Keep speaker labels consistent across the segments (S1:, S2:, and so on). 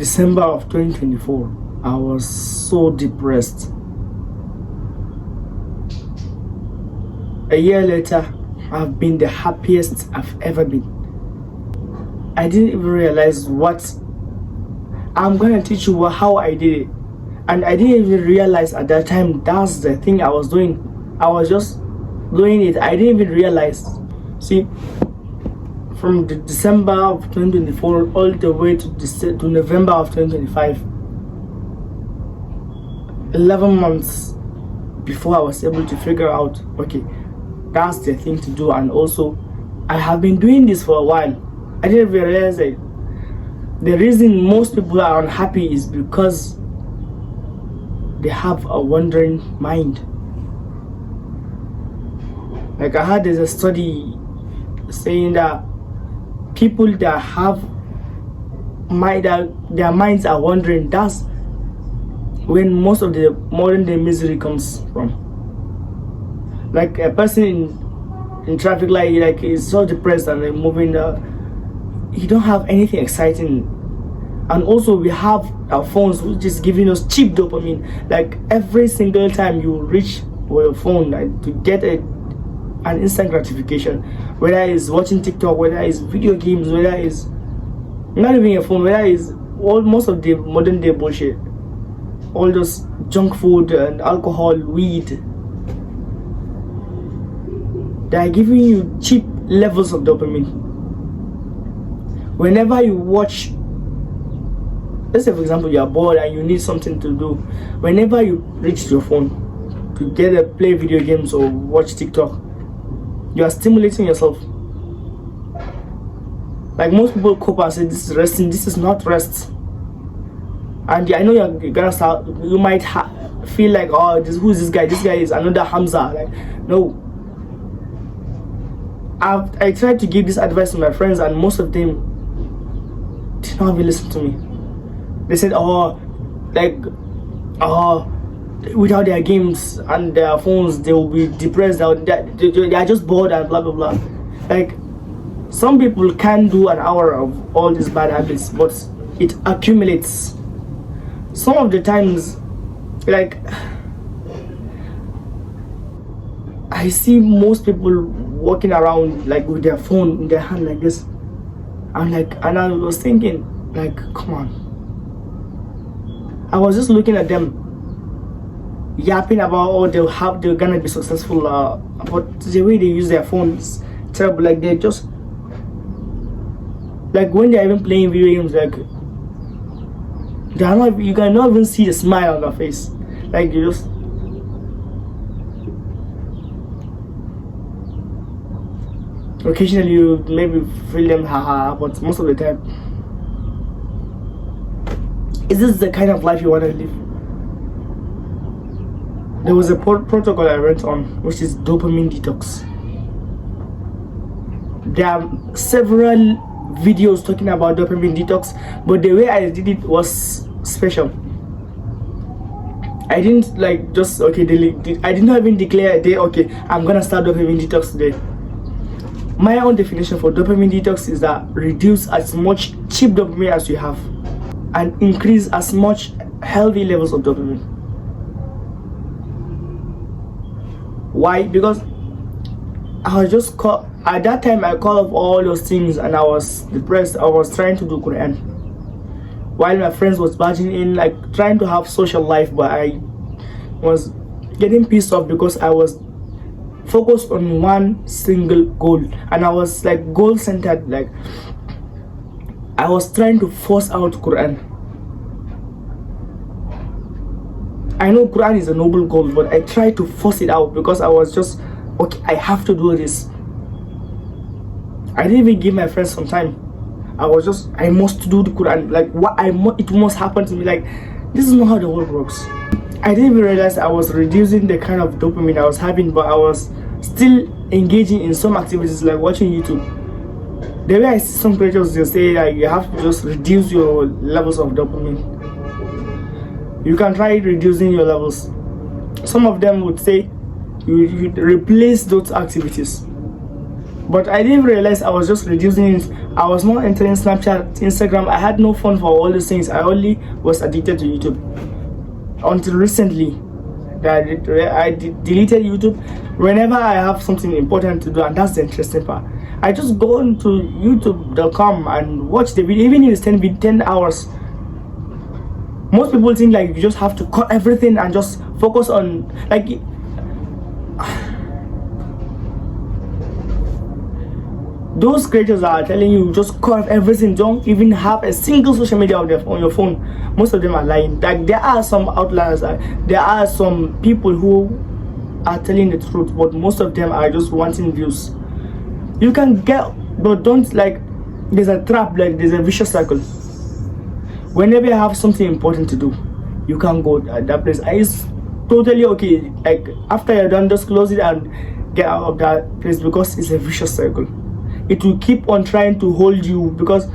S1: December of 2024, I was so depressed. A year later, I've been the happiest I've ever been. I didn't even realize what I'm gonna teach you how I did it. And I didn't even realize at that time that's the thing I was doing. I was just doing it. I didn't even realize. See, from the December of 2024 all the way to November of 2025, 11 months before I was able to figure out, okay, that's the thing to do. And also, I have been doing this for a while. I didn't realize that the reason most people are unhappy is because they have a wandering mind. Like I heard there's a study saying that people that have their minds are wandering, that's when most of the modern day misery comes from. Like a person in traffic light, like is so depressed and they're moving, you don't have anything exciting. And also we have our phones which is giving us cheap dopamine. Like every single time you reach for your phone, like, to get an instant gratification, whether it's watching TikTok, whether it's video games, whether it's not even a phone, whether it's most of the modern day bullshit, all those junk food and alcohol, weed, they are giving you cheap levels of dopamine. Whenever you watch, let's say for example you are bored and you need something to do, whenever you reach your phone to play video games or watch TikTok, you are stimulating yourself. Like most people cope and say this is resting. This is not rest. And I know you're gonna start, you might feel like, oh, who is this guy? This guy is another Hamza. Like, no. I tried to give this advice to my friends and most of them did not even listen to me. They said, without their games and their phones, they will be depressed. They are just bored and blah blah blah. Like, some people can do an hour of all these bad habits, but it accumulates. Some of the times, like, I see most people walking around like with their phone in their hand like this. And I was thinking, like, come on. I was just looking at them yapping about they're gonna be successful, but the way they use their phones, terrible. Like, they just, like, when they're even playing video games, like, they are not, you cannot even see the smile on their face. Like, you just, occasionally you maybe feel them haha, but most of the time, is this the kind of life you want to live? There was a protocol I went on, which is dopamine detox. There are several videos talking about dopamine detox, but the way I did it was special. I didn't like just, okay, I did not even declare a day, okay, I'm gonna start dopamine detox today. My own definition for dopamine detox is that reduce as much cheap dopamine as you have and increase as much healthy levels of dopamine. Why? Because I was just at that time I called off all those things and I was depressed. I was trying to do Qur'an while my friends was barging in, like trying to have social life, but I was getting pissed off because I was focused on one single goal and I was like goal centered. Like, I was trying to force out Qur'an. I know Qur'an is a noble goal, but I tried to force it out because I was just, okay, I have to do this. I didn't even give my friends some time. I was just, I must do the Qur'an. Like, it must happen to me. Like, this is not how the world works. I didn't even realize I was reducing the kind of dopamine I was having, but I was still engaging in some activities like watching YouTube. The way I see some creators, they say like you have to just reduce your levels of dopamine. You can try reducing your levels. Some of them would say you replace those activities, but I didn't realize I was just reducing it I was not entering Snapchat, Instagram. I had no fun for all these things. I only was addicted to YouTube until recently. That I deleted YouTube whenever I have something important to do, and that's the interesting part. I just go into youtube.com and watch the video, even if it's 10 hours. Most people think like you just have to cut everything and just focus on like those creators are telling you just cut everything, don't even have a single social media on your phone. Most of them are lying. Like there are some outliers, there are some people who are telling the truth, but most of them are just wanting views. You can get, but don't like, there's a trap, like there's a vicious cycle. Whenever you have something important to do, you can go at that place. It's totally okay. Like after you're done, just close it and get out of that place, because it's a vicious cycle. It will keep on trying to hold you, because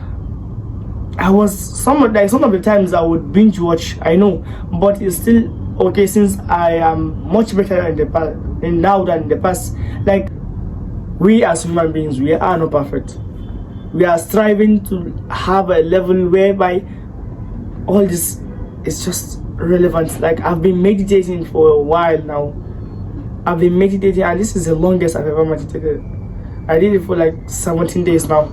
S1: I was some of the times I would binge watch, I know, but it's still okay since I am much better in the past now than in the past. Like we as human beings, we are not perfect. We are striving to have a level whereby all this is just relevant. Like I've been meditating for a while now. I've been meditating, and this is the longest I've ever meditated. I did it for like 17 days now,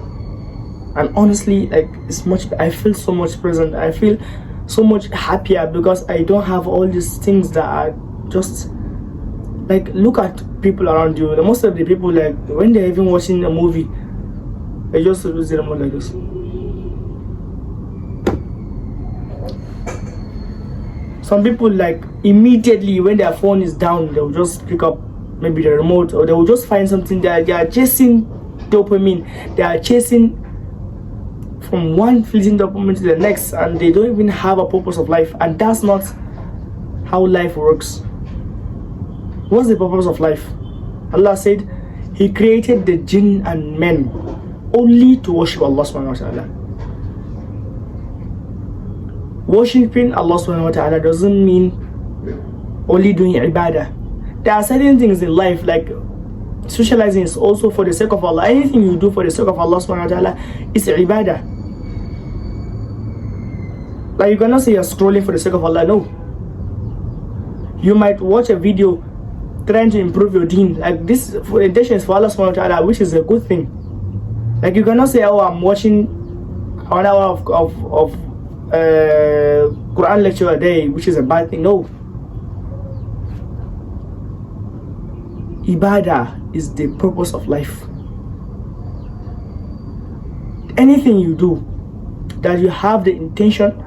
S1: and honestly, like it's much. I feel so much present. I feel so much happier because I don't have all these things that are just like, look at people around you. Most of the people, like when they're even watching a movie, they just lose their remote like this. Some people, like immediately when their phone is down, they'll just pick up maybe the remote, or they will just find something. They are chasing dopamine. They are chasing from one fleeting dopamine to the next, and they don't even have a purpose of life. And that's not how life works. What's the purpose of life? Allah said He created the jinn and men only to worship Allah subhanahu wa ta'ala. Worshipping Allah subhanahu wa ta'ala doesn't mean only doing ibadah. There are certain things in life, like socializing is also for the sake of Allah. Anything you do for the sake of Allah subhanahu wa ta'ala is ibadah. Like you cannot say you're scrolling for the sake of Allah. No. You might watch a video trying to improve your deen. Like this for intention is for Allah subhanahu wa ta'ala, which is a good thing. Like you cannot say, oh, I'm watching 1 hour of Qur'an lecture a day, which is a bad thing. No. Ibadah is the purpose of life. Anything you do that you have the intention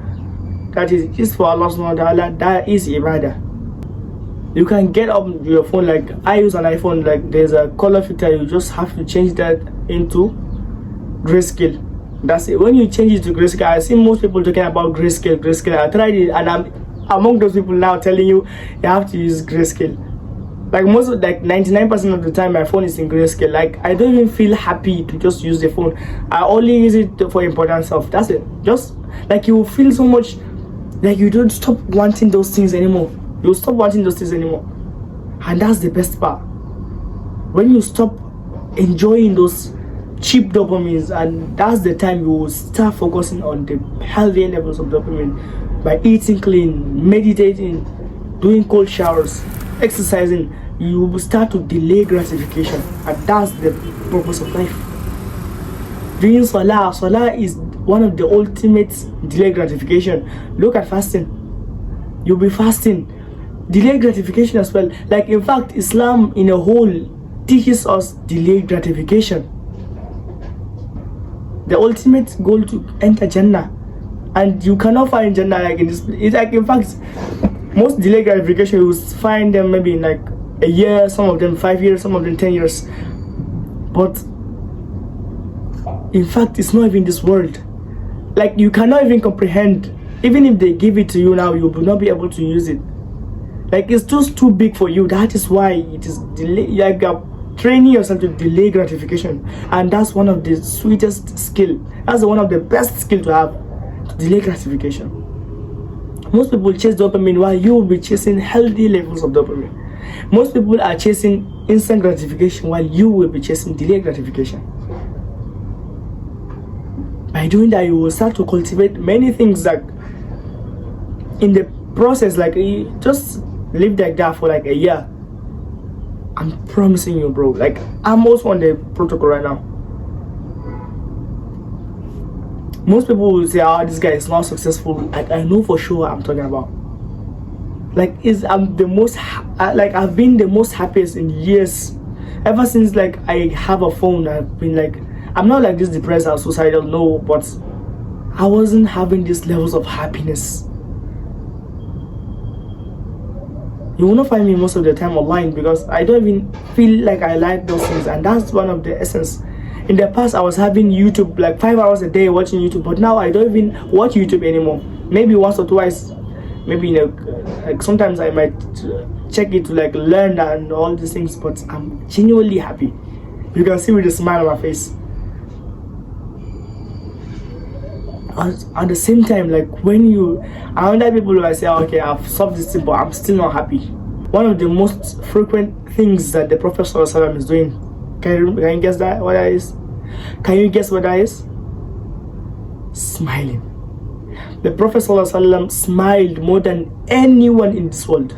S1: that is for Allah subhanahu wa ta'ala, that is ibadah. You can get up your phone, like I use an iPhone, like there's a color filter, you just have to change that into grayscale. That's it. When you change it to grayscale, I see most people talking about grayscale. I tried it, and I'm among those people now telling you have to use grayscale. Like 99% of the time my phone is in grayscale. Like I don't even feel happy to just use the phone. I only use it for important stuff. That's it. Just like you feel so much like you don't stop wanting those things anymore. You stop wanting those things anymore. And that's the best part. When you stop enjoying those cheap dopamines, and that's the time you will start focusing on the healthy levels of dopamine by eating clean, meditating, doing cold showers, exercising. You will start to delay gratification, and that's the purpose of life. Doing salah is one of the ultimate delay gratification. Look at fasting. You'll be fasting, delay gratification as well. Like in fact, Islam in a whole teaches us delayed gratification. The ultimate goal to enter Jannah, and you cannot find Jannah like in this. It's like in fact, most delayed gratification you will find them maybe in like a year, some of them 5 years, some of them 10 years. But in fact, it's not even this world. Like you cannot even comprehend. Even if they give it to you now, you will not be able to use it. Like it's just too big for you. That is why it is delay. Like training yourself to delay gratification, and that's one of the sweetest skill. That's one of the best skill to have, to delay gratification. Most people chase dopamine while you will be chasing healthy levels of dopamine. Most people are chasing instant gratification while you will be chasing delayed gratification. By doing that, you will start to cultivate many things. Like in the process, like you just live like that for like a year. I'm promising you, bro. Like I'm also on the protocol right now. Most people will say, "Oh, this guy is not successful." Like I know for sure what I'm talking about. Like I'm the most like I've been the most happiest in years. Ever since like I have a phone, I've been like, I'm not like this depressed or suicidal, no, but I wasn't having these levels of happiness. You will not find me most of the time online because I don't even feel like I like those things, and that's one of the essence. In the past, I was having YouTube like 5 hours a day watching YouTube, but now I don't even watch YouTube anymore. Maybe once or twice, maybe like sometimes I might check it to like learn and all these things, but I'm genuinely happy. You can see with a smile on my face. At the same time, like when you around that people who say, okay, I've solved this thing, but I'm still not happy. One of the most frequent things that the Prophet ﷺ is doing. Can you guess that? What that is? Can you guess what that is? Smiling. The Prophet ﷺ smiled more than anyone in this world.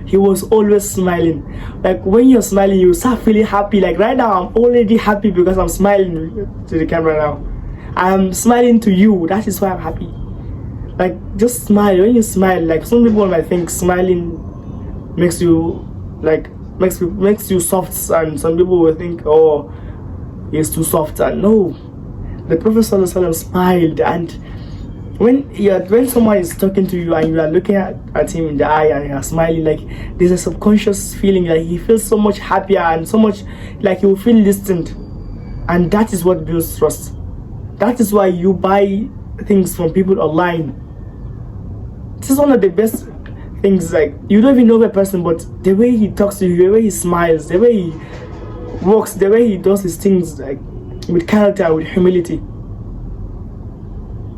S1: He was always smiling. Like when you're smiling, you start feeling happy. Like right now, I'm already happy because I'm smiling to the camera now. I'm smiling to you. That is why I'm happy. Like just smile. When you smile, like some people might think smiling makes you like makes you soft, and some people will think, oh, he's too soft. And no, the Prophet ﷺ smiled, and when someone is talking to you and you are looking at him in the eye and you are smiling, like there's a subconscious feeling like he feels so much happier and so much like you feel listened, and that is what builds trust. That is why you buy things from people online. This is one of the best things. Like you don't even know the person, but the way he talks to you, the way he smiles, the way he walks, the way he does his things, like with character, with humility.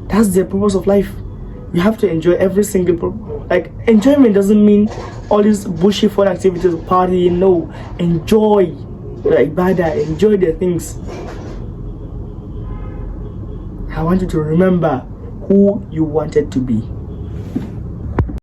S1: That's the purpose of life. You have to enjoy every single like enjoyment doesn't mean all these bushy fun activities, partying. No, enjoy the ibadah, enjoy the things. I want you to remember who you wanted to be.